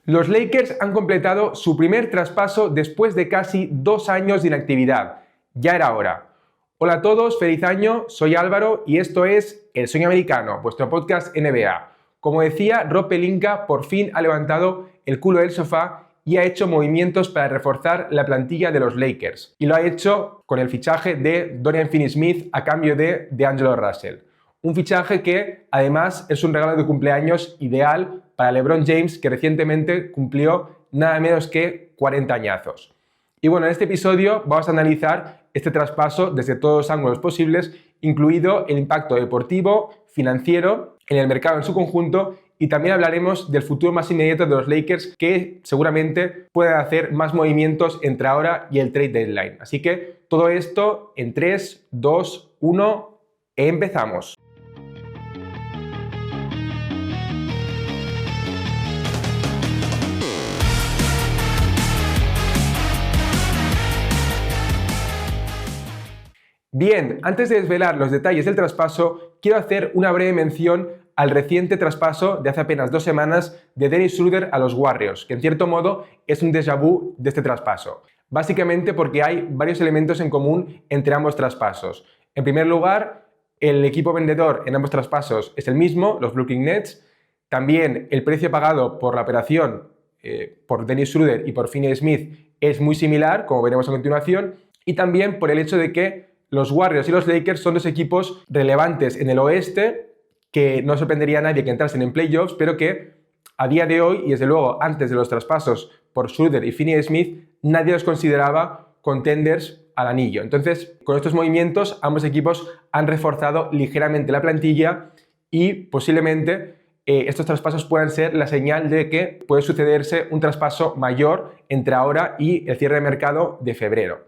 Los Lakers han completado su primer traspaso después de casi 2 años de inactividad. Ya era hora. Hola a todos, feliz año, soy Álvaro y esto es El Sueño Americano, vuestro podcast NBA. Como decía, Rob Pelinka por fin ha levantado el culo del sofá y ha hecho movimientos para reforzar la plantilla de los Lakers. Y lo ha hecho con el fichaje de Dorian Finney-Smith a cambio de D'Angelo Russell. Un fichaje que además es un regalo de cumpleaños ideal para LeBron James, que recientemente cumplió nada menos que 40 añazos. Y bueno, en este episodio vamos a analizar este traspaso desde todos los ángulos posibles, incluido el impacto deportivo, financiero, en el mercado en su conjunto, y también hablaremos del futuro más inmediato de los Lakers, que seguramente pueden hacer más movimientos entre ahora y el trade deadline. Así que todo esto en 3, 2, 1, empezamos. Bien, antes de desvelar los detalles del traspaso, quiero hacer una breve mención al reciente traspaso de hace apenas 2 semanas de Dennis Schroeder a los Warriors, que en cierto modo es un déjà vu de este traspaso. Básicamente porque hay varios elementos en común entre ambos traspasos. En primer lugar, el equipo vendedor en ambos traspasos es el mismo, los Brooklyn Nets. También el precio pagado por la operación por Dennis Schroeder y por Finney-Smith es muy similar, como veremos a continuación. Y también por el hecho de que los Warriors y los Lakers son dos equipos relevantes en el oeste que no sorprendería a nadie que entrasen en playoffs, pero que a día de hoy, y desde luego antes de los traspasos por Schroeder y Finney-Smith, nadie los consideraba contenders al anillo. Entonces, con estos movimientos, ambos equipos han reforzado ligeramente la plantilla y posiblemente estos traspasos puedan ser la señal de que puede sucederse un traspaso mayor entre ahora y el cierre de mercado de febrero.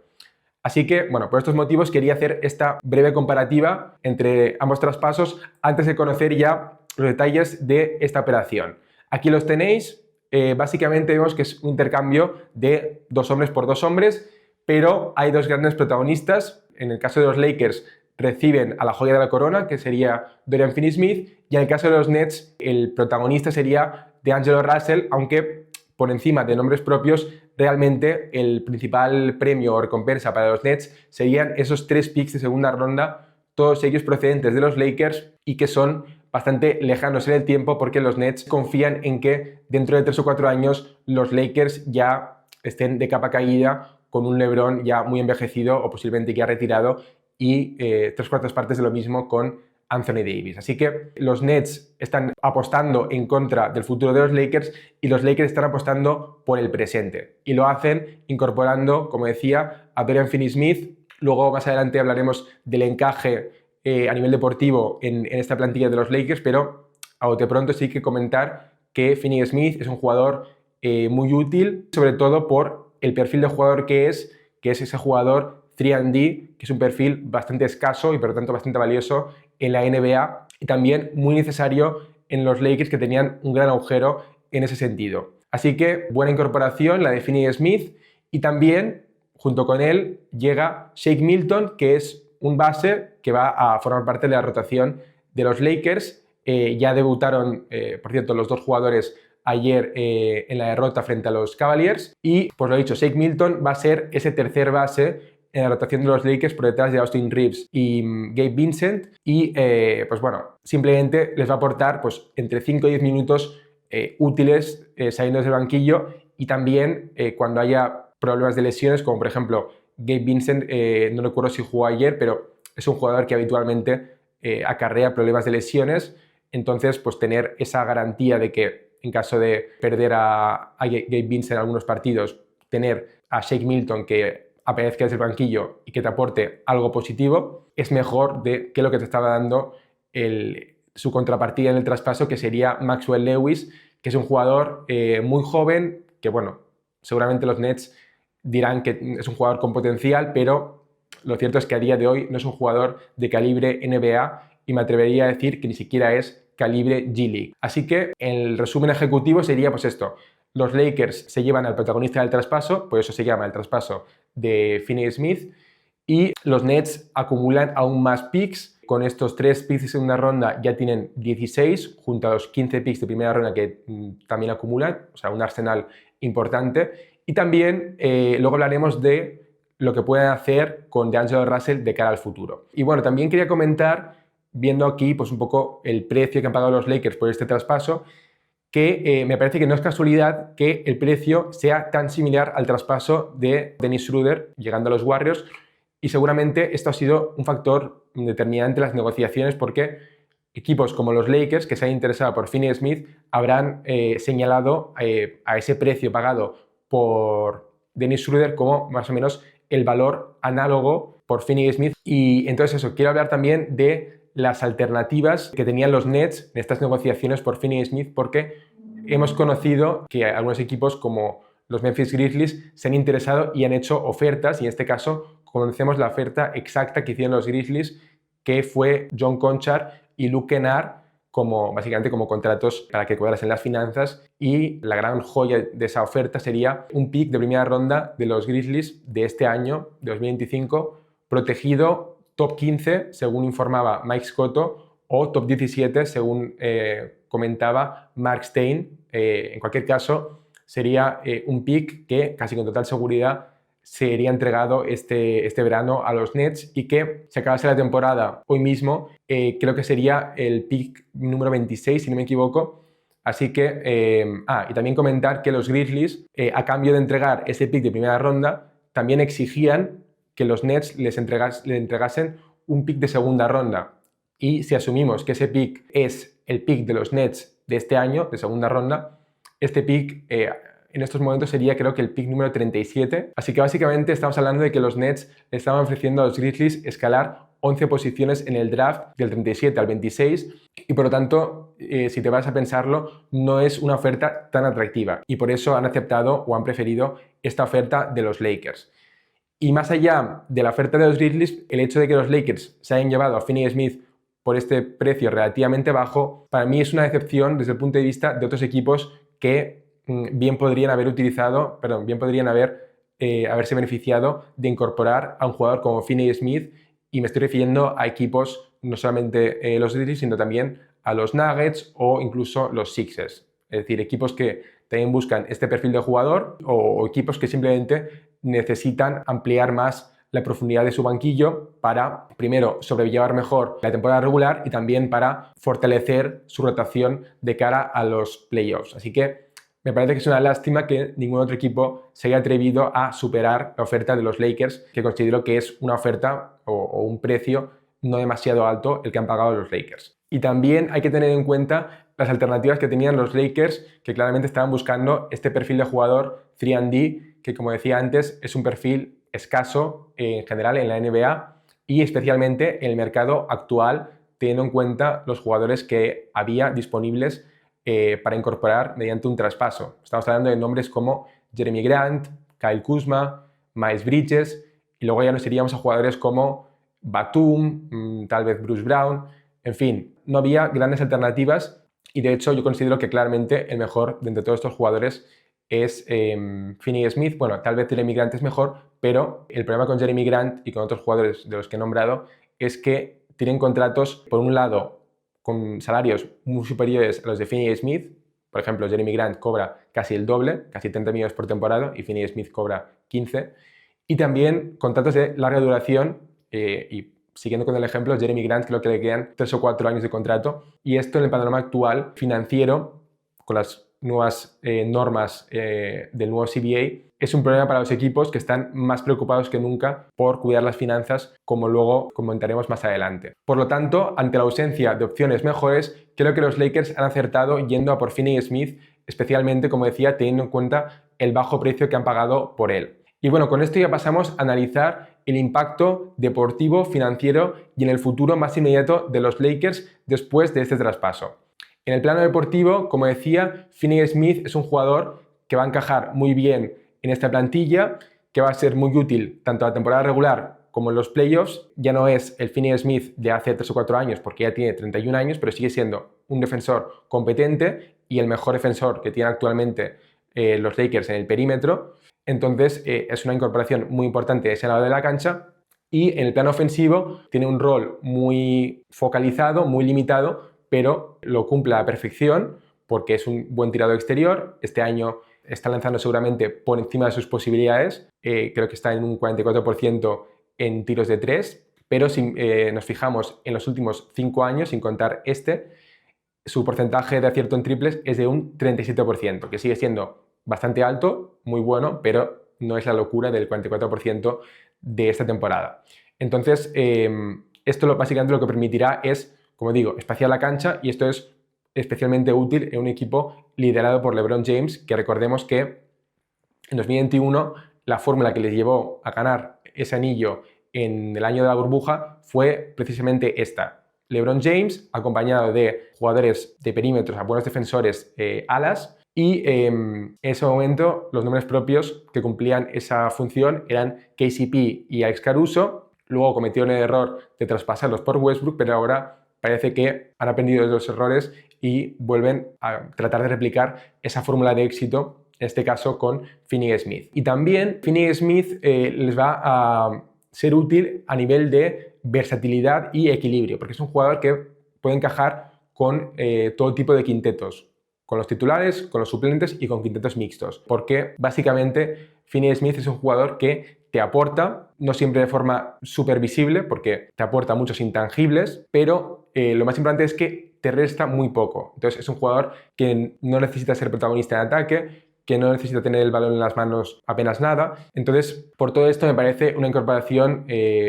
Así que, bueno, por estos motivos quería hacer esta breve comparativa entre ambos traspasos antes de conocer ya los detalles de esta operación. Aquí los tenéis, básicamente vemos que es un intercambio de 2 hombres por 2 hombres, pero hay 2 grandes protagonistas. En el caso de los Lakers reciben a la joya de la corona, que sería Dorian Finney-Smith, y en el caso de los Nets el protagonista sería D'Angelo Russell, aunque por encima de nombres propios, realmente el principal premio o recompensa para los Nets serían esos 3 picks de segunda ronda, todos ellos procedentes de los Lakers y que son bastante lejanos en el tiempo porque los Nets confían en que dentro de 3 o 4 años los Lakers ya estén de capa caída con un LeBron ya muy envejecido o posiblemente ya retirado y 3/4 partes de lo mismo con Anthony Davis. Así que los Nets están apostando en contra del futuro de los Lakers y los Lakers están apostando por el presente. Y lo hacen incorporando, como decía, a Dorian Finney-Smith. Luego más adelante hablaremos del encaje a nivel deportivo en esta plantilla de los Lakers, pero a bote pronto sí hay que comentar que Finney-Smith es un jugador muy útil, sobre todo por el perfil de jugador que es ese jugador 3&D, que es un perfil bastante escaso y por lo tanto bastante valioso en la NBA y también muy necesario en los Lakers, que tenían un gran agujero en ese sentido. Así que buena incorporación la de Finney-Smith, y también junto con él llega Shake Milton, que es un base que va a formar parte de la rotación de los Lakers. Ya debutaron, por cierto, los 2 jugadores ayer en la derrota frente a los Cavaliers, y pues lo dicho, Shake Milton va a ser ese tercer base en la rotación de los Lakers por detrás de Austin Reeves y Gabe Vincent, y pues bueno, simplemente les va a aportar pues entre 5 y 10 minutos útiles saliendo desde el banquillo, y también cuando haya problemas de lesiones, como por ejemplo Gabe Vincent, no recuerdo si jugó ayer, pero es un jugador que habitualmente acarrea problemas de lesiones. Entonces pues tener esa garantía de que en caso de perder a Gabe Vincent en algunos partidos, tener a Shake Milton que aparezca desde el banquillo y que te aporte algo positivo, es mejor que lo que te estaba dando su contrapartida en el traspaso, que sería Maxwell Lewis, que es un jugador muy joven, que bueno, seguramente los Nets dirán que es un jugador con potencial, pero lo cierto es que a día de hoy no es un jugador de calibre NBA y me atrevería a decir que ni siquiera es calibre G-League. Así que el resumen ejecutivo sería pues esto: los Lakers se llevan al protagonista del traspaso, por eso se llama el traspaso de Finney-Smith, y los Nets acumulan aún más picks con estos 3 picks de segunda ronda ya tienen 16, junto a los 15 picks de primera ronda que también acumulan, o sea, un arsenal importante. Y también luego hablaremos de lo que pueden hacer con D'Angelo Russell de cara al futuro. Y bueno, también quería comentar, viendo aquí pues un poco el precio que han pagado los Lakers por este traspaso, que me parece que no es casualidad que el precio sea tan similar al traspaso de Dennis Schroeder llegando a los Warriors, y seguramente esto ha sido un factor determinante en las negociaciones, porque equipos como los Lakers, que se han interesado por Finney Smith, habrán señalado a ese precio pagado por Dennis Schroeder como más o menos el valor análogo por Finney Smith. Y entonces eso, quiero hablar también de las alternativas que tenían los Nets en estas negociaciones por Finney Smith, porque hemos conocido que algunos equipos como los Memphis Grizzlies se han interesado y han hecho ofertas, y en este caso conocemos la oferta exacta que hicieron los Grizzlies, que fue John Konchar y Luke Kennard básicamente como contratos para que cuadrasen las finanzas, y la gran joya de esa oferta sería un pick de primera ronda de los Grizzlies de este año, de 2025, protegido top 15, según informaba Mike Scotto, o top 17, según comentaba Mark Stein. En cualquier caso, sería un pick que casi con total seguridad sería entregado este verano a los Nets, y que si acabase la temporada hoy mismo, creo que sería el pick número 26, si no me equivoco. Así que, y también comentar que los Grizzlies, a cambio de entregar ese pick de primera ronda, también exigían que los Nets le entregasen un pick de segunda ronda. Y si asumimos que ese pick es el pick de los Nets de este año, de segunda ronda, este pick en estos momentos sería, creo que, el pick número 37. Así que básicamente estamos hablando de que los Nets le estaban ofreciendo a los Grizzlies escalar 11 posiciones en el draft del 37 al 26, y por lo tanto, si te vas a pensarlo, no es una oferta tan atractiva, y por eso han aceptado o han preferido esta oferta de los Lakers. Y más allá de la oferta de los Grizzlies, el hecho de que los Lakers se hayan llevado a Finney Smith por este precio relativamente bajo, para mí es una decepción desde el punto de vista de otros equipos que bien podrían haberse beneficiado de incorporar a un jugador como Finney Smith, y me estoy refiriendo a equipos no solamente los Grizzlies, sino también a los Nuggets o incluso los Sixers. Es decir, equipos que también buscan este perfil de jugador, o equipos que simplemente necesitan ampliar más la profundidad de su banquillo para, primero, sobrellevar mejor la temporada regular, y también para fortalecer su rotación de cara a los playoffs. Así que me parece que es una lástima que ningún otro equipo se haya atrevido a superar la oferta de los Lakers, que considero que es una oferta o un precio no demasiado alto el que han pagado los Lakers. Y también hay que tener en cuenta las alternativas que tenían los Lakers, que claramente estaban buscando este perfil de jugador 3&D, que, como decía antes, es un perfil escaso en general en la NBA, y especialmente en el mercado actual, teniendo en cuenta los jugadores que había disponibles para incorporar mediante un traspaso. Estamos hablando de nombres como Jeremy Grant, Kyle Kuzma, Miles Bridges, y luego ya nos iríamos a jugadores como Batum, tal vez Bruce Brown. En fin, no había grandes alternativas, y de hecho yo considero que claramente el mejor de entre todos estos jugadores es Finney Smith. Bueno, tal vez Jeremy Grant es mejor, pero el problema con Jeremy Grant y con otros jugadores de los que he nombrado es que tienen contratos, por un lado, con salarios muy superiores a los de Finney Smith. Por ejemplo, Jeremy Grant cobra casi el doble, casi 30 millones por temporada, y Finney Smith cobra 15. Y también contratos de larga duración, y siguiendo con el ejemplo, Jeremy Grant creo que le quedan 3 o 4 años de contrato, y esto en el panorama actual financiero, con las nuevas normas del nuevo CBA, es un problema para los equipos, que están más preocupados que nunca por cuidar las finanzas, como luego comentaremos más adelante. Por lo tanto, ante la ausencia de opciones mejores, creo que los Lakers han acertado yendo a por Finney Smith, especialmente, como decía, teniendo en cuenta el bajo precio que han pagado por él. Y bueno, con esto ya pasamos a analizar el impacto deportivo, financiero y en el futuro más inmediato de los Lakers después de este traspaso. En el plano deportivo, como decía, Finney Smith es un jugador que va a encajar muy bien en esta plantilla, que va a ser muy útil tanto en la temporada regular como en los playoffs. Ya no es el Finney Smith de hace 3 o 4 años, porque ya tiene 31 años, pero sigue siendo un defensor competente y el mejor defensor que tienen actualmente los Lakers en el perímetro. Entonces es una incorporación muy importante de ese lado de la cancha. y en el plano ofensivo tiene un rol muy focalizado, muy limitado, pero lo cumple a la perfección porque es un buen tirador exterior. Este año está lanzando seguramente por encima de sus posibilidades, creo que está en un 44% en tiros de 3, pero si nos fijamos en los últimos 5 años, sin contar su porcentaje de acierto en triples es de un 37%, que sigue siendo bastante alto, muy bueno, pero no es la locura del 44% de esta temporada. Entonces, esto básicamente lo que permitirá es, como digo, espaciar la cancha, y esto es especialmente útil en un equipo liderado por LeBron James, que recordemos que en 2021 la fórmula que les llevó a ganar ese anillo en el año de la burbuja fue precisamente esta. LeBron James, acompañado de jugadores de perímetros, a buenos defensores, alas, y en ese momento los nombres propios que cumplían esa función eran KCP y Alex Caruso. Luego cometieron el error de traspasarlos por Westbrook, pero ahora parece que han aprendido de los errores y vuelven a tratar de replicar esa fórmula de éxito, en este caso con Finney-Smith. Y también Finney-Smith les va a ser útil a nivel de versatilidad y equilibrio, porque es un jugador que puede encajar con todo tipo de quintetos, con los titulares, con los suplentes y con quintetos mixtos, porque básicamente Finney-Smith es un jugador que te aporta, no siempre de forma súper visible, porque te aporta muchos intangibles, pero lo más importante es que te resta muy poco. Entonces es un jugador que no necesita ser protagonista en ataque, que no necesita tener el balón en las manos apenas nada. Entonces, por todo esto me parece una incorporación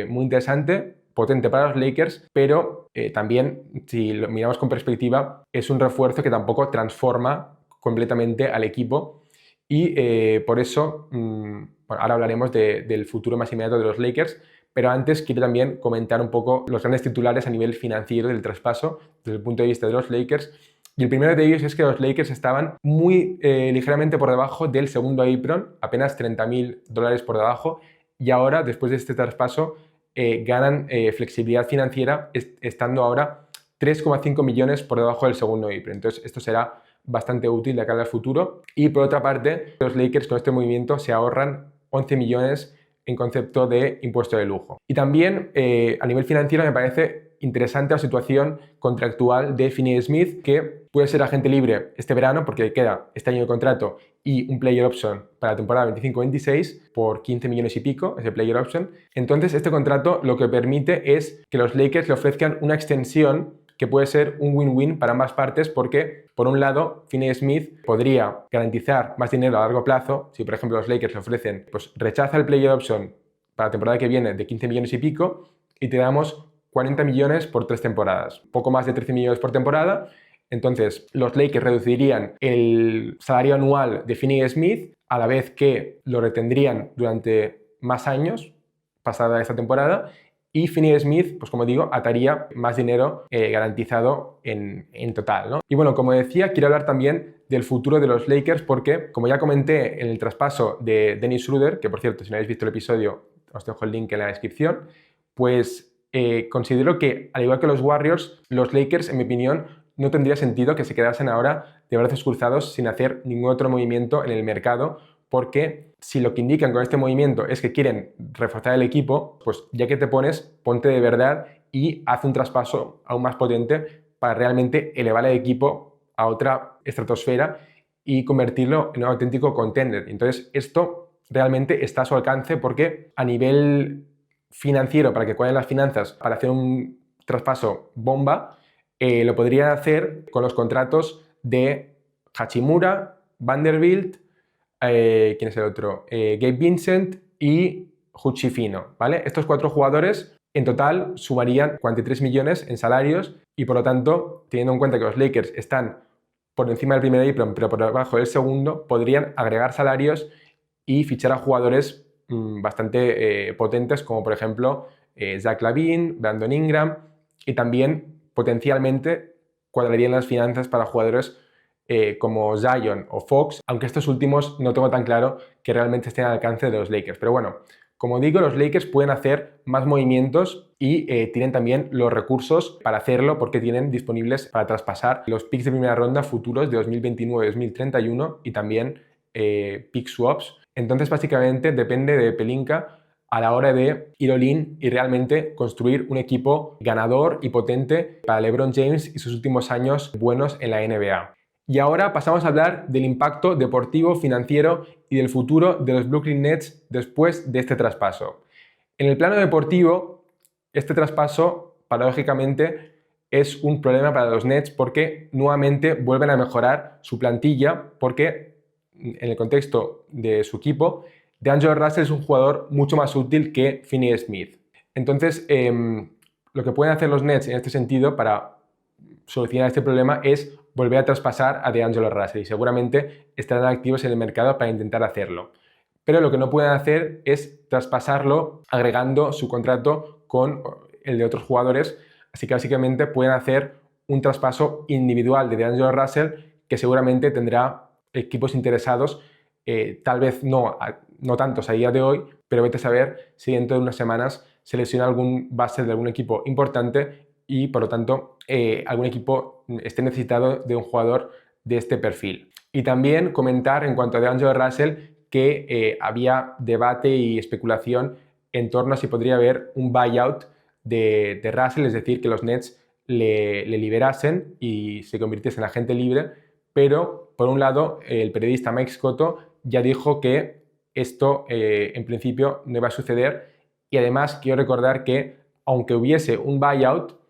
muy interesante, potente para los Lakers, pero también, si lo miramos con perspectiva, es un refuerzo que tampoco transforma completamente al equipo, y por eso, bueno, ahora hablaremos del futuro más inmediato de los Lakers, pero antes quiero también comentar un poco los grandes titulares a nivel financiero del traspaso desde el punto de vista de los Lakers. Y el primero de ellos es que los Lakers estaban muy ligeramente por debajo del segundo apron, apenas $30.000 por debajo, y ahora, después de este traspaso, ganan flexibilidad financiera, estando ahora 3,5 millones por debajo del segundo apron. Entonces esto será bastante útil de cara al futuro. Y por otra parte, los Lakers con este movimiento se ahorran 11 millones en concepto de impuesto de lujo. Y también a nivel financiero me parece interesante la situación contractual de Finney-Smith, que puede ser agente libre este verano porque queda este año de contrato y un player option para la temporada 25-26 por 15 millones y pico, ese player option. Entonces este contrato lo que permite es que los Lakers le ofrezcan una extensión que puede ser un win-win para ambas partes, porque por un lado Finney-Smith podría garantizar más dinero a largo plazo. Si por ejemplo los Lakers le ofrecen, pues rechaza el player option para la temporada que viene de 15 millones y pico y te damos 40 millones por 3 temporadas, poco más de 13 millones por temporada. Entonces los Lakers reducirían el salario anual de Finney-Smith a la vez que lo retendrían durante más años pasada esta temporada, y Finney-Smith, pues como digo, ataría más dinero garantizado en total, ¿no? Y bueno, como decía, quiero hablar también del futuro de los Lakers porque, como ya comenté en el traspaso de Dennis Schroeder, que por cierto, si no habéis visto el episodio, os dejo el link en la descripción, pues considero que, al igual que los Warriors, los Lakers, en mi opinión, no tendría sentido que se quedasen ahora de brazos cruzados sin hacer ningún otro movimiento en el mercado, porque si lo que indican con este movimiento es que quieren reforzar el equipo, pues ya que te pones, ponte de verdad y haz un traspaso aún más potente para realmente elevar el equipo a otra estratosfera y convertirlo en un auténtico contender. Entonces esto realmente está a su alcance, porque a nivel financiero, para que cuadren las finanzas, para hacer un traspaso bomba, lo podrían hacer con los contratos de Hachimura, Vanderbilt, ¿quién es el otro? Gabe Vincent y Huchifino, ¿vale? Estos 4 jugadores en total sumarían 43 millones en salarios, y por lo tanto, teniendo en cuenta que los Lakers están por encima del primer apron pero por debajo del segundo, podrían agregar salarios y fichar a jugadores bastante potentes, como por ejemplo Zach LaVine, Brandon Ingram, y también potencialmente cuadrarían las finanzas para jugadores como Zion o Fox, aunque estos últimos no tengo tan claro que realmente estén al alcance de los Lakers. Pero bueno, como digo, los Lakers pueden hacer más movimientos y tienen también los recursos para hacerlo, porque tienen disponibles para traspasar los picks de primera ronda futuros de 2029-2031 y también pick swaps. Entonces básicamente depende de Pelinka a la hora de ir all-in y realmente construir un equipo ganador y potente para LeBron James y sus últimos años buenos en la NBA. Y ahora pasamos a hablar del impacto deportivo, financiero y del futuro de los Brooklyn Nets después de este traspaso. En el plano deportivo, este traspaso, paradójicamente, es un problema para los Nets porque nuevamente vuelven a mejorar su plantilla porque en el contexto de su equipo, DeAngelo Russell es un jugador mucho más útil que Finney Smith. Entonces, lo que pueden hacer los Nets en este sentido para solucionar este problema es volver a traspasar a DeAngelo Russell y seguramente estarán activos en el mercado para intentar hacerlo. Pero lo que no pueden hacer es traspasarlo agregando su contrato con el de otros jugadores, así que básicamente pueden hacer un traspaso individual de DeAngelo Russell que seguramente tendrá equipos interesados, tal vez no tantos a día de hoy, pero vete a saber si dentro de unas semanas se lesiona algún base de algún equipo importante y por lo tanto algún equipo esté necesitado de un jugador de este perfil. Y también comentar en cuanto a DeAngelo Russell que había debate y especulación en torno a si podría haber un buyout de Russell, es decir, que los Nets le liberasen y se convirtiese en agente libre, pero por un lado el periodista Mike Scotto ya dijo que esto en principio no iba a suceder y además quiero recordar que aunque hubiese un buyout,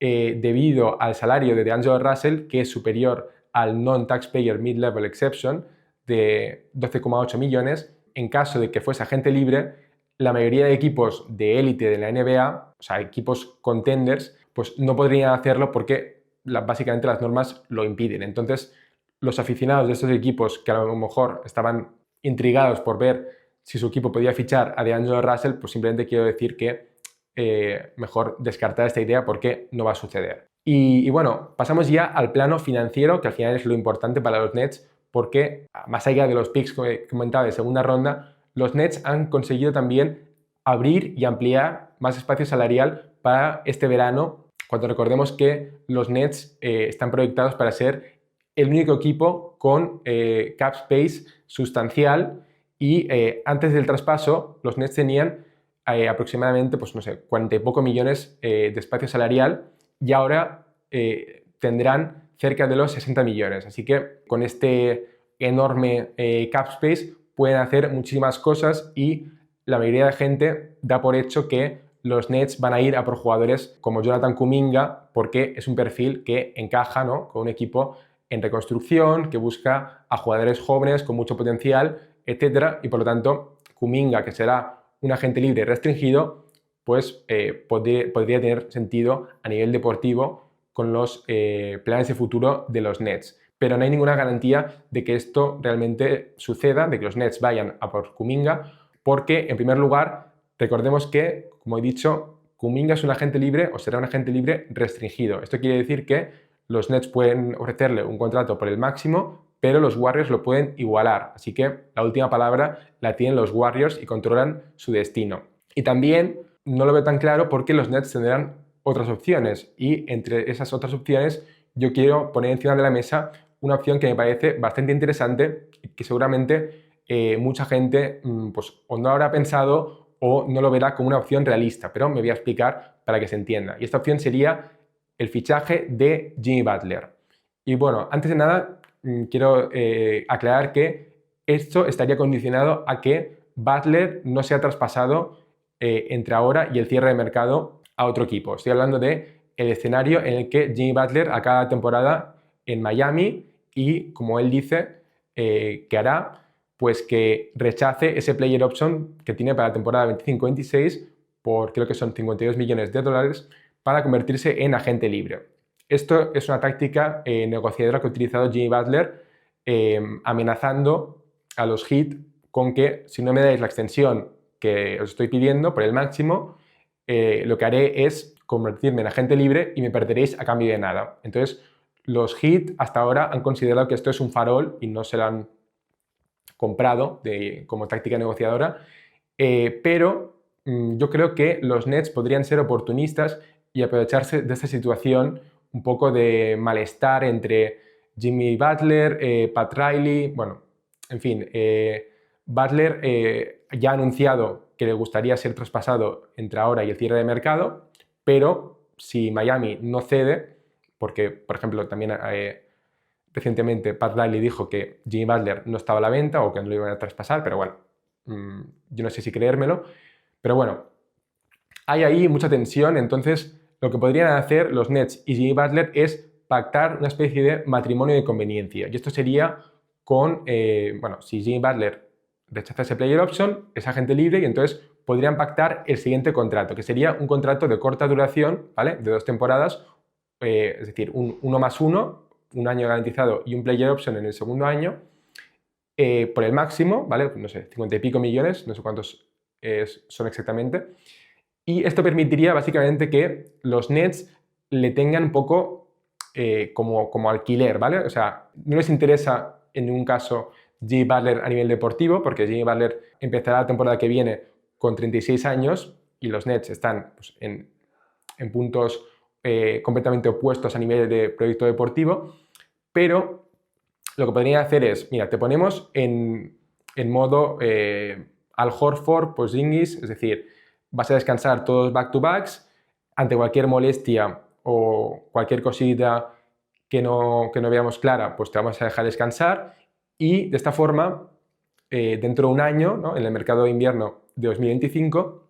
debido al salario de DeAngelo Russell, que es superior al Non-Taxpayer Mid-Level Exception de 12,8 millones, en caso de que fuese agente libre, la mayoría de equipos de élite de la NBA, o sea, equipos contenders, pues no podrían hacerlo porque básicamente las normas lo impiden. Entonces, los aficionados de estos equipos que a lo mejor estaban intrigados por ver si su equipo podía fichar a DeAngelo Russell, pues simplemente quiero decir que mejor descartar esta idea porque no va a suceder. Y bueno, pasamos ya al plano financiero, que al final es lo importante para los Nets, porque más allá de los picks que comentaba de segunda ronda, los Nets han conseguido también abrir y ampliar más espacio salarial para este verano, cuando recordemos que los Nets están proyectados para ser el único equipo con cap space sustancial y antes del traspaso los Nets tenían aproximadamente, pues no sé, 40 y poco millones de espacio salarial y ahora tendrán cerca de los 60 millones. Así que con este enorme cap space pueden hacer muchísimas cosas y la mayoría de gente da por hecho que los Nets van a ir a por jugadores como Jonathan Kuminga porque es un perfil que encaja, ¿no?, con un equipo en reconstrucción, que busca a jugadores jóvenes con mucho potencial, etc. Y por lo tanto, Kuminga, que será un agente libre restringido, pues podría tener sentido a nivel deportivo con los planes de futuro de los Nets. Pero no hay ninguna garantía de que esto realmente suceda, de que los Nets vayan a por Kuminga, porque en primer lugar, recordemos que, como he dicho, Kuminga es un agente libre o será un agente libre restringido. Esto quiere decir que los Nets pueden ofrecerle un contrato por el máximo, pero los Warriors lo pueden igualar. Así que la última palabra la tienen los Warriors y controlan su destino. Y también no lo veo tan claro porque los Nets tendrán otras opciones y entre esas otras opciones yo quiero poner encima de la mesa una opción que me parece bastante interesante y que seguramente mucha gente pues o no habrá pensado o no lo verá como una opción realista, pero me voy a explicar para que se entienda. Y esta opción sería el fichaje de Jimmy Butler. Y bueno, antes de nada quiero aclarar que esto estaría condicionado a que Butler no sea traspasado entre ahora y el cierre de mercado a otro equipo. Estoy hablando de el escenario en el que Jimmy Butler acaba la temporada en Miami y, como él dice, que hará, pues que rechace ese player option que tiene para la temporada 25-26 por creo que son 52 millones de dólares para convertirse en agente libre. Esto es una táctica negociadora que ha utilizado Jimmy Butler amenazando a los Heat con que si no me dais la extensión que os estoy pidiendo por el máximo, lo que haré es convertirme en agente libre y me perderéis a cambio de nada. Entonces, los Heat hasta ahora han considerado que esto es un farol y no se lo han comprado como táctica negociadora, pero yo creo que los Nets podrían ser oportunistas y aprovecharse de esta situación un poco de malestar entre Jimmy Butler, Pat Riley, bueno, en fin, Butler ya ha anunciado que le gustaría ser traspasado entre ahora y el cierre de mercado, pero si Miami no cede, porque, por ejemplo, también recientemente Pat Riley dijo que Jimmy Butler no estaba a la venta o que no lo iban a traspasar, pero bueno, yo no sé si creérmelo, pero bueno, hay ahí mucha tensión, entonces lo que podrían hacer los Nets y Jimmy Butler es pactar una especie de matrimonio de conveniencia, y esto sería con, bueno, si Jimmy Butler rechaza ese player option, es agente libre y entonces podrían pactar el siguiente contrato, que sería un contrato de corta duración, ¿vale? De 2 temporadas, es decir, un 1+1, un año garantizado y un player option en el segundo año, por el máximo, ¿vale? No sé, 50 y pico millones, no sé cuántos son exactamente. Y esto permitiría básicamente que los Nets le tengan un poco como alquiler, ¿vale? O sea, no les interesa en ningún caso Jimmy Butler a nivel deportivo, porque Jimmy Butler empezará la temporada que viene con 36 años y los Nets están pues, en puntos completamente opuestos a nivel de proyecto deportivo, pero lo que podría hacer es, mira, te ponemos en modo Al Horford, Porzingis, es decir, vas a descansar todos back-to-backs, ante cualquier molestia o cualquier cosita que no veamos clara, pues te vamos a dejar descansar y de esta forma, dentro de un año, ¿no? En el mercado de invierno de 2025,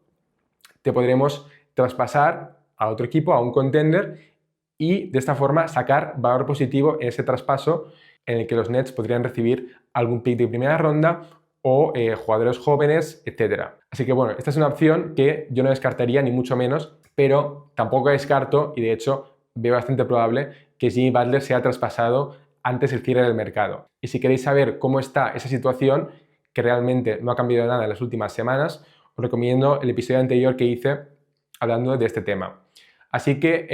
te podremos traspasar a otro equipo, a un contender, y de esta forma sacar valor positivo en ese traspaso en el que los Nets podrían recibir algún pick de primera ronda o jugadores jóvenes, etc. Así que bueno, esta es una opción que yo no descartaría ni mucho menos, pero tampoco descarto y de hecho veo bastante probable que Jimmy Butler sea traspasado antes del cierre del mercado. Y si queréis saber cómo está esa situación, que realmente no ha cambiado nada en las últimas semanas, os recomiendo el episodio anterior que hice hablando de este tema. Así que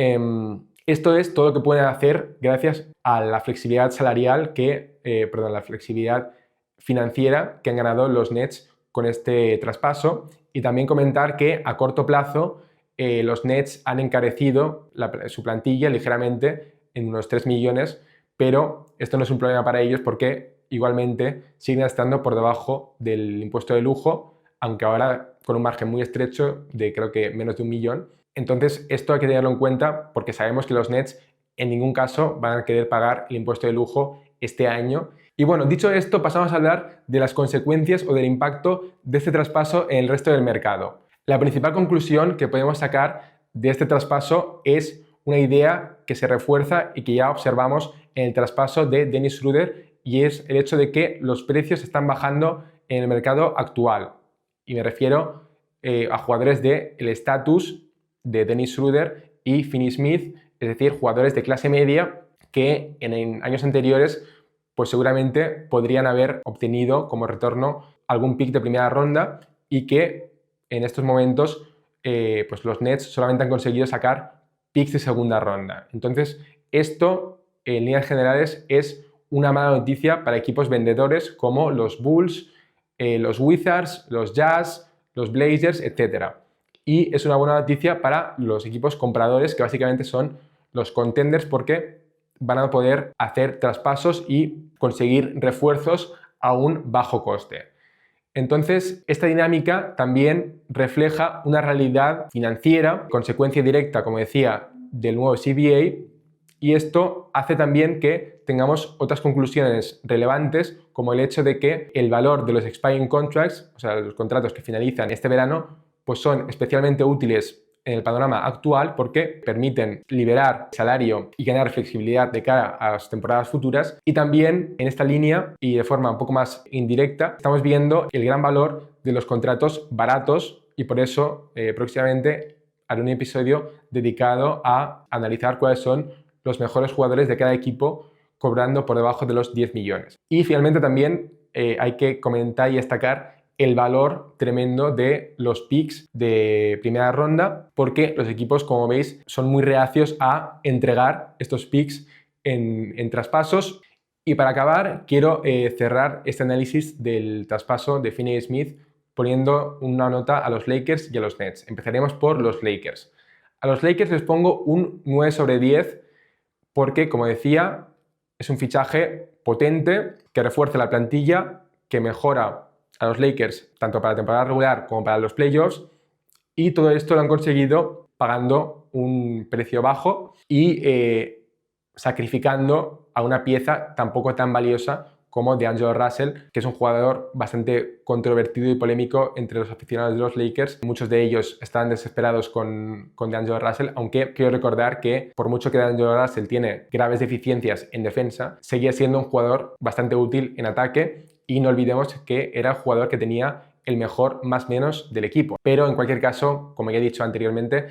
esto es todo lo que pueden hacer gracias a la flexibilidad salarial la flexibilidad financiera que han ganado los Nets con este traspaso, y también comentar que a corto plazo los Nets han encarecido su plantilla ligeramente en unos 3 millones, pero esto no es un problema para ellos porque igualmente siguen estando por debajo del impuesto de lujo, aunque ahora con un margen muy estrecho de creo que menos de 1 millón. Entonces esto hay que tenerlo en cuenta porque sabemos que los Nets en ningún caso van a querer pagar el impuesto de lujo este año. Y bueno, dicho esto, pasamos a hablar de las consecuencias o del impacto de este traspaso en el resto del mercado. La principal conclusión que podemos sacar de este traspaso es una idea que se refuerza y que ya observamos en el traspaso de Dennis Schroeder, y es el hecho de que los precios están bajando en el mercado actual. Y me refiero a jugadores del estatus de Dennis Schroeder y Finney Smith, es decir, jugadores de clase media que en años anteriores pues seguramente podrían haber obtenido como retorno algún pick de primera ronda y que en estos momentos pues los Nets solamente han conseguido sacar picks de segunda ronda. Entonces esto en líneas generales es una mala noticia para equipos vendedores como los Bulls, los Wizards, los Jazz, los Blazers, etc. Y es una buena noticia para los equipos compradores, que básicamente son los contenders, porque van a poder hacer traspasos y conseguir refuerzos a un bajo coste. Entonces, esta dinámica también refleja una realidad financiera, consecuencia directa, como decía, del nuevo CBA, y esto hace también que tengamos otras conclusiones relevantes, como el hecho de que el valor de los expiring contracts, o sea, los contratos que finalizan este verano, pues son especialmente útiles en el panorama actual porque permiten liberar salario y ganar flexibilidad de cara a las temporadas futuras. Y también en esta línea y de forma un poco más indirecta estamos viendo el gran valor de los contratos baratos, y por eso próximamente haré un episodio dedicado a analizar cuáles son los mejores jugadores de cada equipo cobrando por debajo de los 10 millones. Y finalmente también hay que comentar y destacar el valor tremendo de los picks de primera ronda, porque los equipos, como veis, son muy reacios a entregar estos picks en traspasos. Y para acabar, quiero cerrar este análisis del traspaso de Finney Smith poniendo una nota a los Lakers y a los Nets. Empezaremos por los Lakers. A los Lakers les pongo un 9 sobre 10 porque, como decía, es un fichaje potente que refuerza la plantilla, que mejora a los Lakers tanto para la temporada regular como para los playoffs, y todo esto lo han conseguido pagando un precio bajo y sacrificando a una pieza tampoco tan valiosa como D'Angelo Russell, que es un jugador bastante controvertido y polémico entre los aficionados de los Lakers. Muchos de ellos están desesperados con D'Angelo Russell, aunque quiero recordar que por mucho que D'Angelo Russell tiene graves deficiencias en defensa, seguía siendo un jugador bastante útil en ataque, y no olvidemos que era el jugador que tenía el mejor más menos del equipo. Pero en cualquier caso, como ya he dicho anteriormente,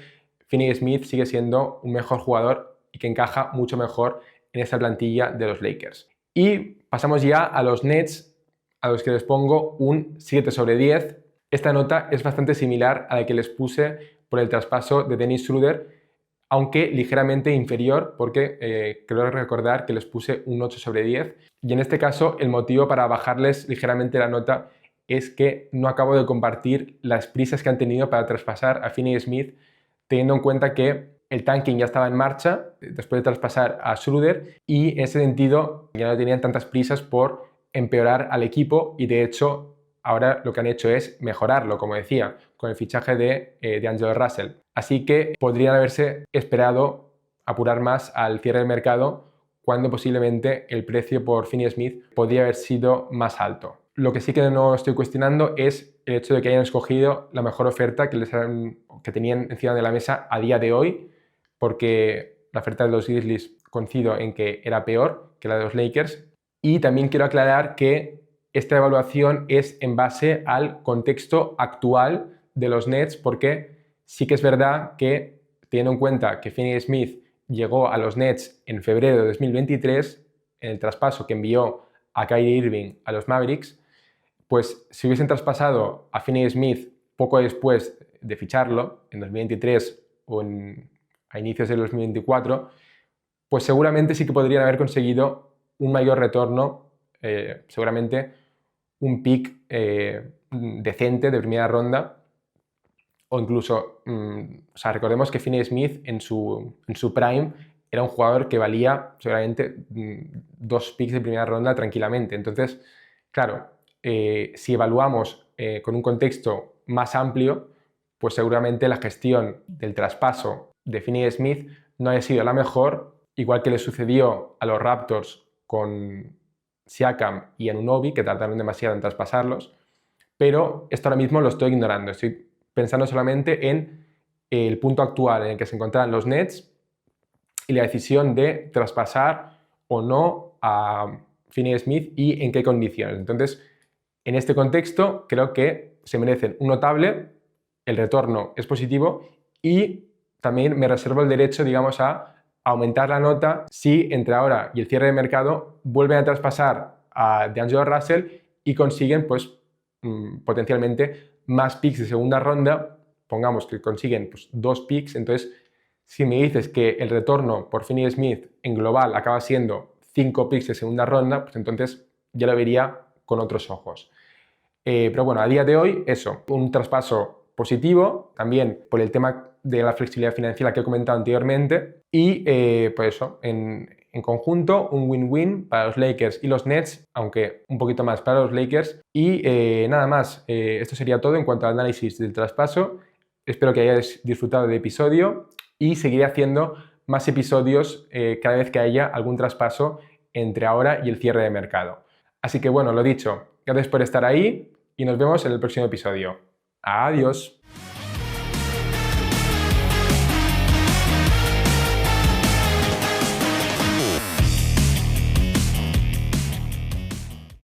Finney Smith sigue siendo un mejor jugador y que encaja mucho mejor en esta plantilla de los Lakers. Y pasamos ya a los Nets, a los que les pongo un 7/10. Esta nota es bastante similar a la que les puse por el traspaso de Dennis Schroeder, aunque ligeramente inferior, porque creo recordar que les puse un 8/10. Y en este caso, el motivo para bajarles ligeramente la nota es que no acabo de compartir las prisas que han tenido para traspasar a Finney Smith, teniendo en cuenta que el tanking ya estaba en marcha después de traspasar a Schroeder, y en ese sentido ya no tenían tantas prisas por empeorar al equipo, y de hecho ahora lo que han hecho es mejorarlo, como decía, con el fichaje de D'Angelo Russell. Así que podrían haberse esperado apurar más al cierre del mercado, cuando posiblemente el precio por Finney Smith podría haber sido más alto. Lo que sí que no estoy cuestionando es el hecho de que hayan escogido la mejor oferta que tenían encima de la mesa a día de hoy, porque la oferta de los Grizzlies coincido en que era peor que la de los Lakers. Y también quiero aclarar que esta evaluación es en base al contexto actual de los Nets, porque sí que es verdad que, teniendo en cuenta que Finney Smith llegó a los Nets en febrero de 2023, en el traspaso que envió a Kyrie Irving a los Mavericks, pues si hubiesen traspasado a Finney Smith poco después de ficharlo, en 2023 o a inicios del 2024, pues seguramente sí que podrían haber conseguido un mayor retorno, seguramente un pick decente de primera ronda, o incluso, recordemos que Finney Smith en su prime era un jugador que valía seguramente 2 picks de primera ronda tranquilamente. Entonces, claro, si evaluamos con un contexto más amplio, pues seguramente la gestión del traspaso de Finney Smith no haya sido la mejor, igual que le sucedió a los Raptors con Siakam y Anunoby, que tardaron demasiado en traspasarlos, pero esto ahora mismo lo estoy ignorando. Estoy pensando solamente en el punto actual en el que se encontraban los Nets y la decisión de traspasar o no a Finney Smith y en qué condiciones. Entonces, en este contexto, creo que se merecen un notable, el retorno es positivo, y también me reservo el derecho, digamos, a aumentar la nota si entre ahora y el cierre de mercado vuelven a traspasar a D'Angelo Russell y consiguen, pues, potencialmente más picks de segunda ronda. Pongamos que consiguen 2 picks, entonces si me dices que el retorno por Finney Smith en global acaba siendo 5 picks de segunda ronda, pues entonces ya lo vería con otros ojos. Pero bueno, a día de hoy eso, un traspaso positivo, también por el tema de la flexibilidad financiera que he comentado anteriormente, y pues eso, en conjunto un win-win para los Lakers y los Nets, aunque un poquito más para los Lakers. Y nada más, esto sería todo en cuanto al análisis del traspaso. Espero que hayáis disfrutado del episodio y seguiré haciendo más episodios cada vez que haya algún traspaso entre ahora y el cierre de mercado. Así que bueno, lo dicho, gracias por estar ahí y nos vemos en el próximo episodio. Adiós.